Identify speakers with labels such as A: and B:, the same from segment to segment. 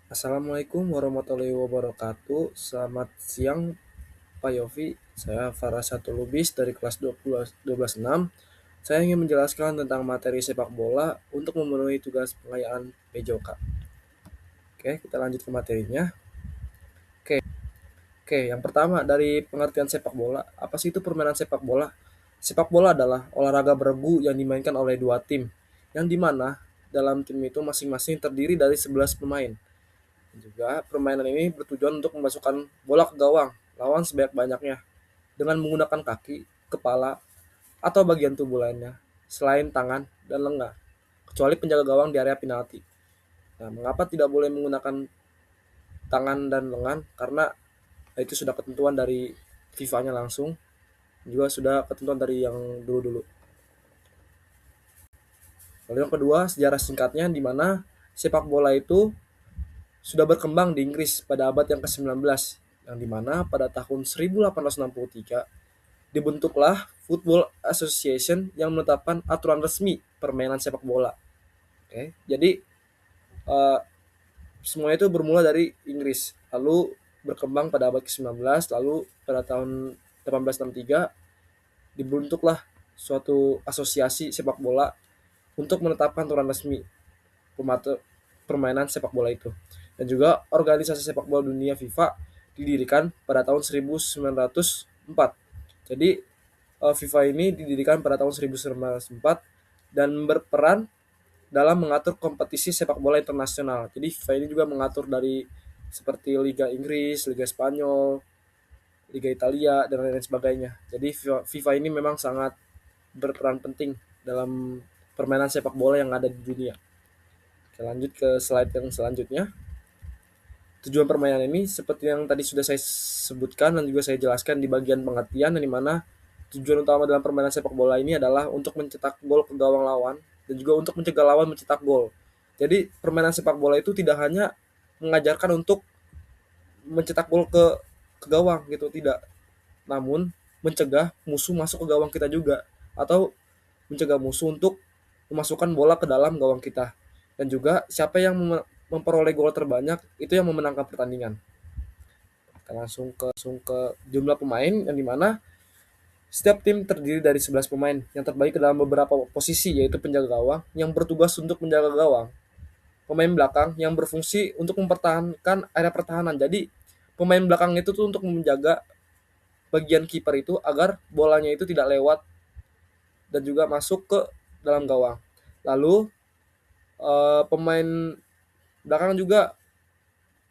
A: Assalamualaikum warahmatullahi wabarakatuh. Selamat siang Pak Yofi. Saya Farasatul Lubis dari kelas 12 Saya ingin menjelaskan tentang materi sepak bola untuk memenuhi tugas pengayaan PJOK. Oke, kita lanjut ke materinya. Oke, yang pertama dari pengertian sepak bola. Apa sih itu permainan sepak bola? Sepak bola adalah olahraga beregu yang dimainkan oleh dua tim, yang dimana dalam tim itu masing-masing terdiri dari 11 pemain. Juga permainan ini bertujuan untuk memasukkan bola ke gawang lawan sebanyak-banyaknya dengan menggunakan kaki, kepala, atau bagian tubuh lainnya selain tangan dan lengan, kecuali penjaga gawang di area penalti. Nah, mengapa tidak boleh menggunakan tangan dan lengan? Karena itu sudah ketentuan dari FIFA-nya langsung, juga sudah ketentuan dari yang dulu-dulu. Lalu yang kedua, sejarah singkatnya di mana sepak bola itu sudah berkembang di Inggris pada abad yang ke-19, yang dimana pada tahun 1863 dibentuklah Football Association yang menetapkan aturan resmi permainan sepak bola. Oke, jadi uh, semuanya itu bermula dari Inggris, lalu berkembang pada abad ke-19, lalu pada tahun 1863 dibentuklah suatu asosiasi sepak bola untuk menetapkan aturan resmi permainan sepak bola itu. Dan juga organisasi sepak bola dunia FIFA didirikan pada tahun 1904. Jadi FIFA ini didirikan pada tahun 1904 dan berperan dalam mengatur kompetisi sepak bola internasional. Jadi FIFA ini juga mengatur dari seperti Liga Inggris, Liga Spanyol, Liga Italia, dan lain-lain sebagainya. Jadi FIFA ini memang sangat berperan penting dalam permainan sepak bola yang ada di dunia. Oke, lanjut ke slide yang selanjutnya. Tujuan permainan ini seperti yang tadi sudah saya sebutkan dan juga saya jelaskan di bagian pengertian, di mana tujuan utama dalam permainan sepak bola ini adalah untuk mencetak gol ke gawang lawan dan juga untuk mencegah lawan mencetak gol. Jadi permainan sepak bola itu tidak hanya mengajarkan untuk mencetak gol ke gawang gitu, tidak, namun mencegah musuh masuk ke gawang kita juga, atau mencegah musuh untuk memasukkan bola ke dalam gawang kita. Dan juga siapa yang memperoleh gol terbanyak itu yang memenangkan pertandingan. Kita langsung ke jumlah pemain, yang dimana setiap tim terdiri dari 11 pemain yang terbagi ke dalam beberapa posisi, yaitu penjaga gawang yang bertugas untuk menjaga gawang, pemain belakang yang berfungsi untuk mempertahankan area pertahanan. Jadi pemain belakang itu tuh untuk menjaga bagian kiper itu agar bolanya itu tidak lewat dan juga masuk ke dalam gawang. Lalu pemain belakang juga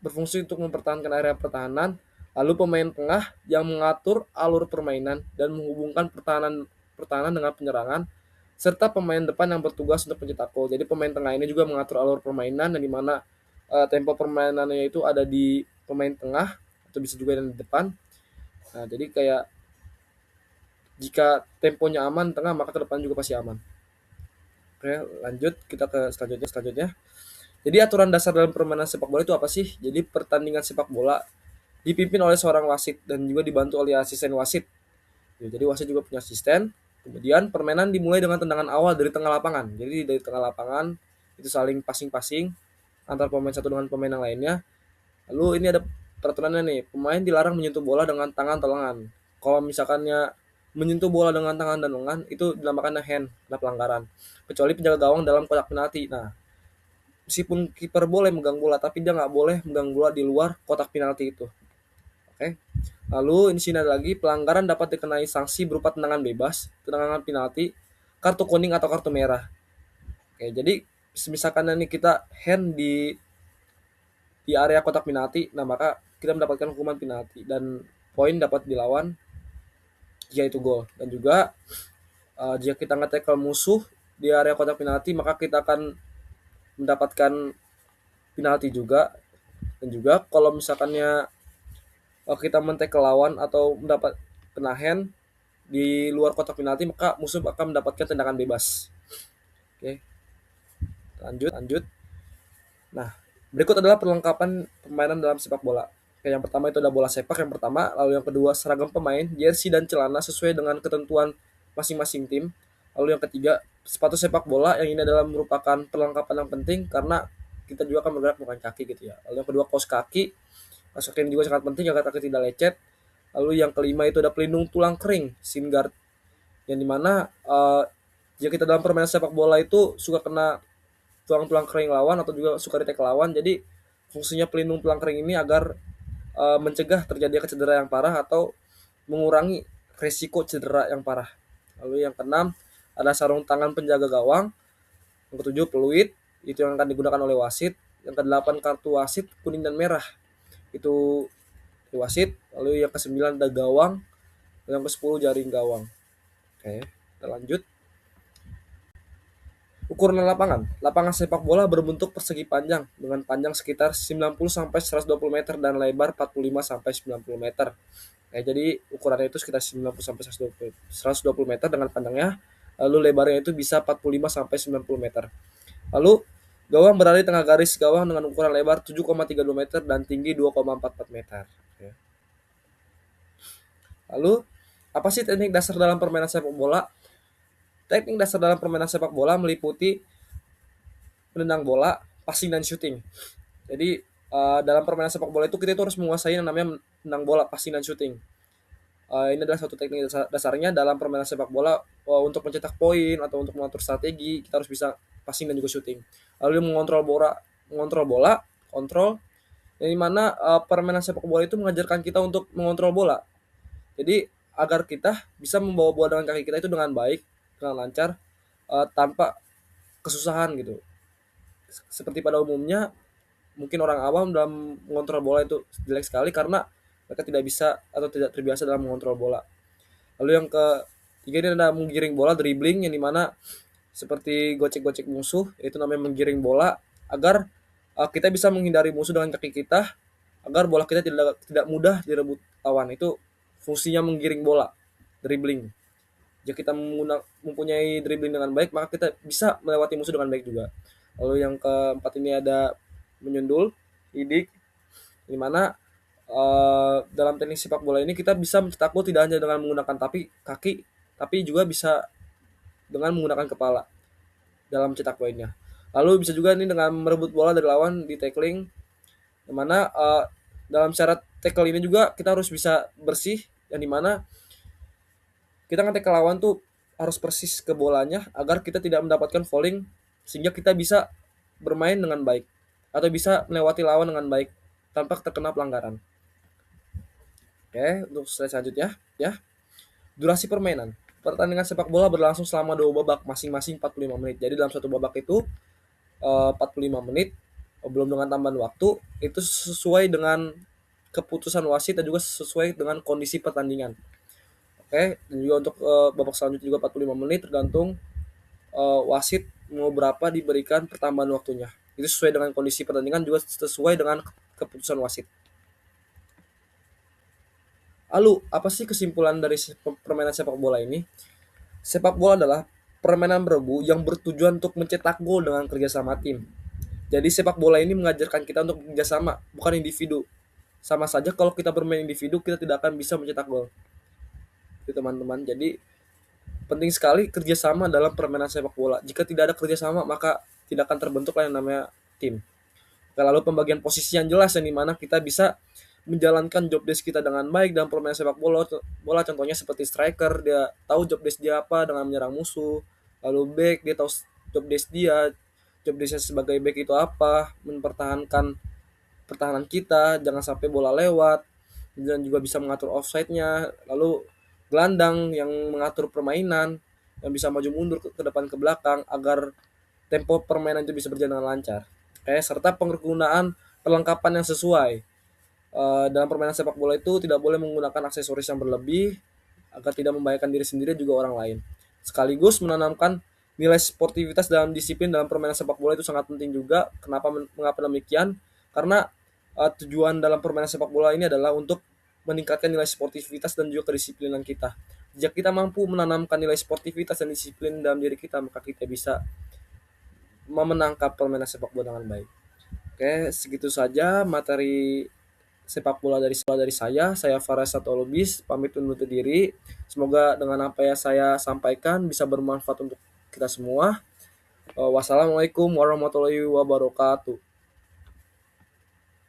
A: berfungsi untuk mempertahankan area pertahanan. Lalu pemain tengah yang mengatur alur permainan dan menghubungkan pertahanan dengan penyerangan, serta pemain depan yang bertugas untuk mencetak gol. Jadi pemain tengah ini juga mengatur alur permainan, dan di mana tempo permainannya itu ada di pemain tengah atau bisa juga di depan. Nah, jadi kayak jika temponya aman tengah, maka ke depan juga pasti aman. Oke, lanjut kita ke selanjutnya. Jadi aturan dasar dalam permainan sepak bola itu apa sih? Jadi pertandingan sepak bola dipimpin oleh seorang wasit dan juga dibantu oleh asisten wasit. Ya, jadi wasit juga punya asisten. Kemudian permainan dimulai dengan tendangan awal dari tengah lapangan. Jadi dari tengah lapangan itu saling passing-passing antar pemain satu dengan pemain yang lainnya. Lalu ini ada peraturannya nih, pemain dilarang menyentuh bola dengan tangan atau lengan. Kalau misalkannya menyentuh bola dengan tangan dan lengan itu dinamakan hand, ada pelanggaran. Kecuali penjaga gawang dalam kotak penalti. Nah, meskipun kiper boleh megang bola, tapi dia nggak boleh megang bola di luar kotak penalti itu. Oke. Lalu di sini ada lagi, pelanggaran dapat dikenai sanksi berupa tendangan bebas, tendangan penalti, kartu kuning atau kartu merah. Oke, jadi misalkan ini kita hand di area kotak penalti, nah maka kita mendapatkan hukuman penalti dan poin dapat dilawan jika itu gol. Dan juga jika kita nge-tackle musuh di area kotak penalti, maka kita akan mendapatkan penalti juga. Dan juga kalau misalkannya kita men-tackle lawan atau mendapat kena hand di luar kotak penalti, maka musuh akan mendapatkan tendangan bebas. Oke, lanjut. Nah, berikut adalah perlengkapan permainan dalam sepak bola. Oke, yang pertama itu ada bola sepak yang pertama, lalu yang kedua seragam pemain, jersey dan celana sesuai dengan ketentuan masing-masing tim. Lalu yang ketiga, sepatu sepak bola, yang ini adalah merupakan perlengkapan yang penting karena kita juga akan bergerak menggunakan kaki gitu ya. Lalu yang kedua kaos kaki. Kaos kaki ini juga sangat penting agar kaki tidak lecet. Lalu yang kelima itu ada pelindung tulang kering, shin guard, yang dimana jika kita dalam permainan sepak bola itu suka kena tulang-tulang kering lawan atau juga suka di-tackle lawan. Jadi fungsinya pelindung tulang kering ini agar mencegah terjadinya cedera yang parah atau mengurangi risiko cedera yang parah. Lalu yang keenam ada sarung tangan penjaga gawang. Yang ketujuh peluit, itu yang akan digunakan oleh wasit. Yang kedelapan kartu wasit kuning dan merah, itu wasit. Lalu yang kesembilan ada gawang. Yang ke-10 jaring gawang. Oke, kita lanjut. Ukuran lapangan. Lapangan sepak bola berbentuk persegi panjang dengan panjang sekitar 90 sampai 120 meter dan lebar 45 sampai 90 meter. Jadi ukurannya itu sekitar 90 sampai 120 meter dengan panjangnya. Lalu lebarnya itu bisa 45 sampai 90 meter. Lalu gawang berada di tengah garis gawang dengan ukuran lebar 7,32 meter dan tinggi 2,44 meter. Lalu apa sih teknik dasar dalam permainan sepak bola? Teknik dasar dalam permainan sepak bola meliputi menendang bola, passing dan shooting. Jadi dalam permainan sepak bola itu kita itu harus menguasai yang namanya menendang bola, passing dan shooting. Ini adalah satu teknik dasarnya dalam permainan sepak bola. Untuk mencetak poin atau untuk mengatur strategi kita harus bisa passing dan juga shooting. Lalu mengontrol bola, kontrol. Yang dimana permainan sepak bola itu mengajarkan kita untuk mengontrol bola. Jadi agar kita bisa membawa bola dengan kaki kita itu dengan baik, dengan lancar, tanpa kesusahan gitu. Seperti pada umumnya mungkin orang awam dalam mengontrol bola itu jelek sekali karena mereka tidak bisa atau tidak terbiasa dalam mengontrol bola. Lalu yang ketiga ini ada menggiring bola, dribbling, yang dimana seperti gocek-gocek musuh, itu namanya menggiring bola agar kita bisa menghindari musuh dengan kaki kita agar bola kita tidak mudah direbut lawan. Itu fungsinya menggiring bola, dribbling. Jika kita mempunyai dribbling dengan baik, maka kita bisa melewati musuh dengan baik juga. Lalu yang keempat ini ada menyundul, hidik, di mana dalam teknik sepak bola ini kita bisa mencetak gol tidak hanya dengan menggunakan kaki, tapi juga bisa dengan menggunakan kepala dalam cetak poinnya. Lalu bisa juga ini dengan merebut bola dari lawan di tackling, di mana dalam syarat tackle ini juga kita harus bisa bersih, yang dimana kita nge-tackle lawan tuh harus persis ke bolanya agar kita tidak mendapatkan fouling sehingga kita bisa bermain dengan baik atau bisa melewati lawan dengan baik tanpa terkena pelanggaran. Oke, untuk slide selanjutnya ya. Durasi permainan. Pertandingan sepak bola berlangsung selama 2 babak masing-masing 45 menit. Jadi dalam satu babak itu 45 menit belum dengan tambahan waktu, itu sesuai dengan keputusan wasit dan juga sesuai dengan kondisi pertandingan. Oke, dan juga untuk babak selanjutnya juga 45 menit tergantung wasit mau berapa diberikan pertambahan waktunya. Itu sesuai dengan kondisi pertandingan juga sesuai dengan keputusan wasit. Lalu, apa sih kesimpulan dari permainan sepak bola ini? Sepak bola adalah permainan berebu yang bertujuan untuk mencetak gol dengan kerjasama tim. Jadi sepak bola ini mengajarkan kita untuk kerjasama, bukan individu. Sama saja kalau kita bermain individu, kita tidak akan bisa mencetak gol. Itu teman-teman. Jadi penting sekali kerjasama dalam permainan sepak bola. Jika tidak ada kerjasama, maka tidak akan terbentuk yang namanya tim. Lalu pembagian posisi yang jelas, yang dimana kita bisa menjalankan job desk kita dengan baik dalam permainan sepak bola. Contohnya seperti striker, dia tahu job desk dia apa dengan menyerang musuh. Lalu back, dia tahu job desk desknya sebagai back itu apa, mempertahankan pertahanan kita jangan sampai bola lewat, dan juga bisa mengatur offside-nya. Lalu gelandang yang mengatur permainan, yang bisa maju mundur ke depan ke belakang agar tempo permainan itu bisa berjalan dengan lancar. Serta penggunaan perlengkapan yang sesuai. Dalam permainan sepak bola itu tidak boleh menggunakan aksesoris yang berlebih agar tidak membahayakan diri sendiri dan juga orang lain. Sekaligus menanamkan nilai sportivitas dalam disiplin dalam permainan sepak bola itu sangat penting juga. Mengapa demikian? Karena tujuan dalam permainan sepak bola ini adalah untuk meningkatkan nilai sportivitas dan juga kedisiplinan kita. Jika kita mampu menanamkan nilai sportivitas dan disiplin dalam diri kita, maka kita bisa memenangkan permainan sepak bola dengan baik. Oke, segitu saja materi sepak bola dari saya. Saya Faras Satolubis, pamit undur diri. Semoga dengan apa yang saya sampaikan bisa bermanfaat untuk kita semua. Wassalamualaikum warahmatullahi wabarakatuh.